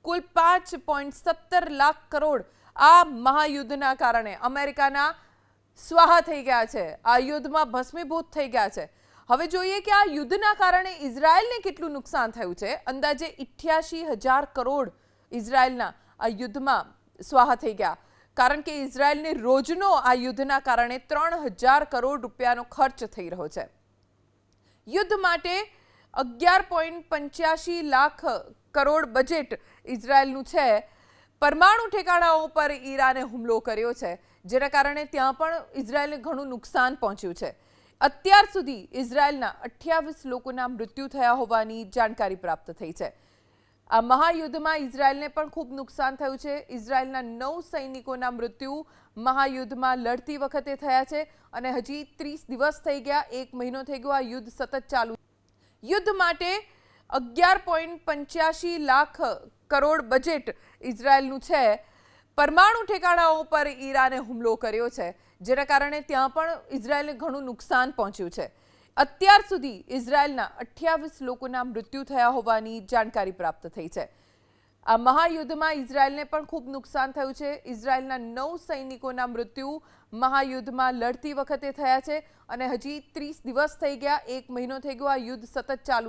કુલ 5.17 લાખ કરોડ આ મહાયુદ્ધના કારણે અમેરિકાના સ્વાહા થઈ ગયા છે, આ યુદ્ધમાં ભસ્મીભૂત થઈ ગયા છે। હવે જોઈએ કે આ યુદ્ધના કારણે ઇઝરાયલને કેટલું નુકસાન થયું છે। અંદાજે 88,000 કરોડ ઇઝરાયલના આ યુદ્ધમાં સ્વાહા થઈ ગયા, કારણ કે ઇઝરાયલને રોજનો આ યુદ્ધના કારણે 3,000 કરોડ રૂપિયાનો ખર્ચ થઈ રહ્યો છે। યુદ્ધ માટે 11.85 લાખ કરોડ બજેટ ઇઝરાયલનું છે। પરમાણુ ઠેકાણાઓ પર ઈરાને હુમલો કર્યો છે, જેના કારણે ત્યાં પણ ઇઝરાયલને ઘણું નુકસાન પહોંચ્યું છે। અત્યાર સુધી ઇઝરાયલના 28 લોકોના મૃત્યુ થયા હોવાની જાણકારી પ્રાપ્ત થઈ છે। આ મહાયુદ્ધમાં ઇઝરાયલને પણ ખૂબ નુકસાન થયું છે। ઇઝરાયલના 9 સૈનિકોના મૃત્યુ મહાયુદ્ધમાં લડતી વખતે થયા છે અને હજી 30 દિવસ થઈ ગયા, 1 મહિનો થઈ ગયો આ યુદ્ધ સતત ચાલુ। યુદ્ધ માટે 11.85 લાખ કરોડ બજેટ ઇઝરાયલનું છે। પરમાણુ ઠેકાણાઓ પર ઈરાને હુમલો કર્યો છે, જેના કારણે ત્યાં પણ ઇઝરાયલને ઘણું નુકસાન પહોંચ્યું છે। અત્યાર સુધી ઇઝરાયલના 28 લોકોના મૃત્યુ થયા હોવાની જાણકારી પ્રાપ્ત થઈ છે। આ મહાયુદ્ધમાં ઇઝરાયલને પણ ખૂબ નુકસાન થયું છે। ઇઝરાયલના 9 સૈનિકોના મૃત્યુ મહાયુદ્ધમાં લડતી વખતે થયા છે અને હજી 30 દિવસ થઈ ગયા, 1 મહિનો થઈ ગયો આ યુદ્ધ સતત ચાલુ।